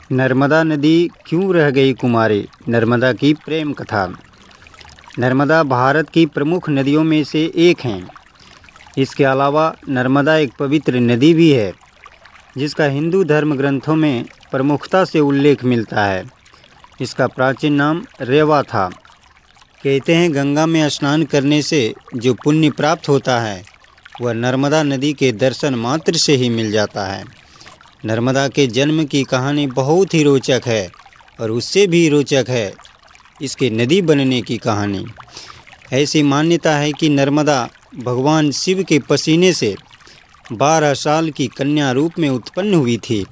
नर्मदा नदी क्यों रह गई कुमारी? नर्मदा की प्रेम कथा। नर्मदा भारत की प्रमुख नदियों में से एक हैं। इसके अलावा नर्मदा एक पवित्र नदी भी है जिसका हिंदू धर्म ग्रंथों में प्रमुखता से उल्लेख मिलता है। इसका प्राचीन नाम रेवा था। कहते हैं गंगा में स्नान करने से जो पुण्य प्राप्त होता है वह नर्मदा नदी के दर्शन मात्र से ही मिल जाता है। नर्मदा के जन्म की कहानी बहुत ही रोचक है और उससे भी रोचक है इसके नदी बनने की कहानी। ऐसी मान्यता है कि नर्मदा भगवान शिव के पसीने से 12 साल की कन्या रूप में उत्पन्न हुई थी।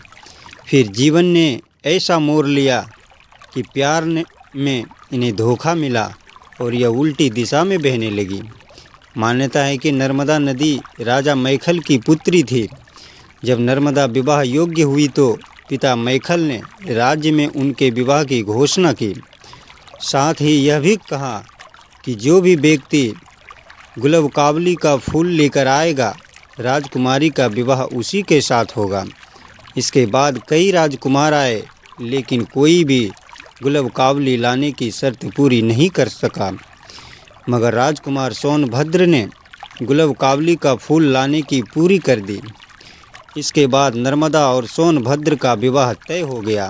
फिर जीवन ने ऐसा मोड़ लिया कि प्यार में इन्हें धोखा मिला और यह उल्टी दिशा में बहने लगी। मान्यता है कि नर्मदा नदी राजा मैखल की पुत्री थी। जब नर्मदा विवाह योग्य हुई तो पिता मैखल ने राज्य में उनके विवाह की घोषणा की। साथ ही यह भी कहा कि जो भी व्यक्ति गुलबकावली का फूल लेकर आएगा राजकुमारी का विवाह उसी के साथ होगा। इसके बाद कई राजकुमार आए लेकिन कोई भी गुलबकावली लाने की शर्त पूरी नहीं कर सका, मगर राजकुमार सोनभद्र ने गुलबकावली का फूल लाने की पूरी कर दी। इसके बाद नर्मदा और सोनभद्र का विवाह तय हो गया।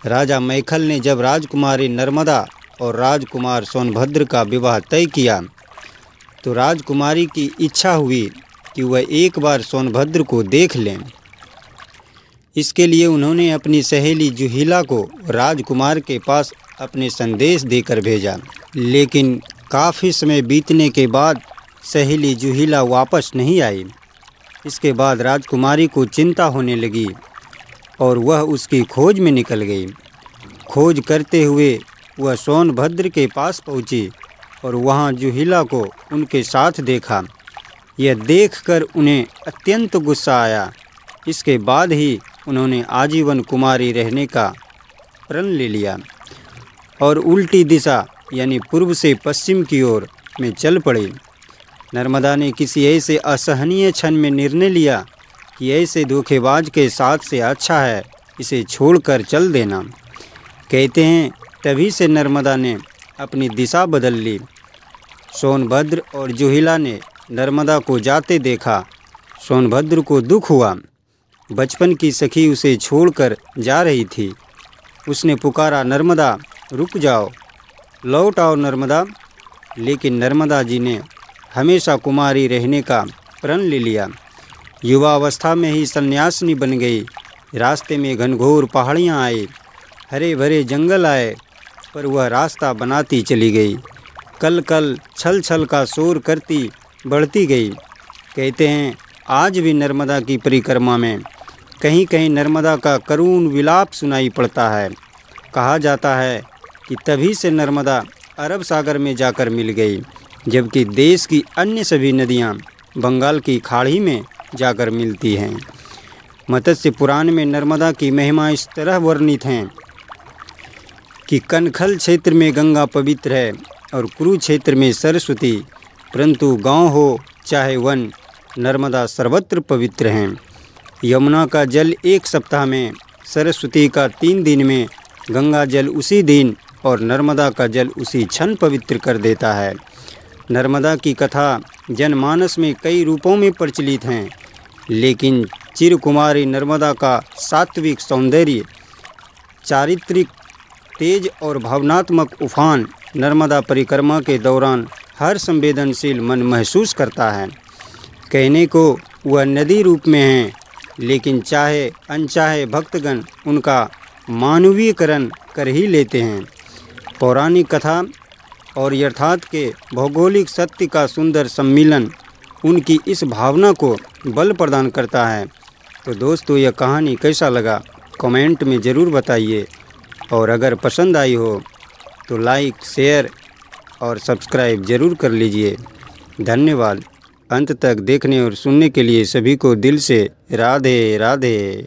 राजा मैखल ने जब राजकुमारी नर्मदा और राजकुमार सोनभद्र का विवाह तय किया तो राजकुमारी की इच्छा हुई कि वह एक बार सोनभद्र को देख लें। इसके लिए उन्होंने अपनी सहेली जुहिला को राजकुमार के पास अपने संदेश देकर भेजा, लेकिन काफ़ी समय बीतने के बाद सहेली जुहिला वापस नहीं आई। इसके बाद राजकुमारी को चिंता होने लगी और वह उसकी खोज में निकल गई। खोज करते हुए वह सोनभद्र के पास पहुंची और वहां जुहिला को उनके साथ देखा। यह देखकर उन्हें अत्यंत गुस्सा आया। इसके बाद ही उन्होंने आजीवन कुमारी रहने का प्रण ले लिया और उल्टी दिशा यानी पूर्व से पश्चिम की ओर में चल पड़ी। नर्मदा ने किसी ऐसे असहनीय क्षण में निर्णय लिया कि ऐसे धोखेबाज के साथ से अच्छा है इसे छोड़कर चल देना। कहते हैं तभी से नर्मदा ने अपनी दिशा बदल ली। सोनभद्र और जुहिला ने नर्मदा को जाते देखा। सोनभद्र को दुख हुआ। बचपन की सखी उसे छोड़कर जा रही थी। उसने पुकारा, नर्मदा रुक जाओ, लौट आओ नर्मदा। लेकिन नर्मदा जी ने हमेशा कुमारी रहने का प्रण ले लिया। युवावस्था में ही सन्यासिनी बन गई। रास्ते में घनघोर पहाड़ियाँ आई, हरे भरे जंगल आए, पर वह रास्ता बनाती चली गई। कल कल छल छल का शोर करती बढ़ती गई। कहते हैं आज भी नर्मदा की परिक्रमा में कहीं कहीं नर्मदा का करुण विलाप सुनाई पड़ता है। कहा जाता है कि तभी से नर्मदा अरब सागर में जाकर मिल गई, जबकि देश की अन्य सभी नदियां बंगाल की खाड़ी में जाकर मिलती हैं। मत्स्य पुराण में नर्मदा की महिमा इस तरह वर्णित हैं कि कनखल क्षेत्र में गंगा पवित्र है और कुरुक्षेत्र में सरस्वती, परंतु गांव हो चाहे वन नर्मदा सर्वत्र पवित्र हैं। यमुना का जल 1 सप्ताह में, सरस्वती का 3 दिन में, गंगा जल उसी दिन और नर्मदा का जल उसी क्षण पवित्र कर देता है। नर्मदा की कथा जनमानस में कई रूपों में प्रचलित हैं, लेकिन चिरकुमारी नर्मदा का सात्विक सौंदर्य, चारित्रिक तेज और भावनात्मक उफान नर्मदा परिक्रमा के दौरान हर संवेदनशील मन महसूस करता है। कहने को वह नदी रूप में हैं, लेकिन चाहे अनचाहे भक्तगण उनका मानवीयकरण कर ही लेते हैं। पौराणिक कथा और यथार्थ के भौगोलिक सत्य का सुंदर सम्मिलन उनकी इस भावना को बल प्रदान करता है। तो दोस्तों यह कहानी कैसा लगा कमेंट में ज़रूर बताइए, और अगर पसंद आई हो तो लाइक, शेयर और सब्सक्राइब ज़रूर कर लीजिए। धन्यवाद। अंत तक देखने और सुनने के लिए सभी को दिल से राधे राधे।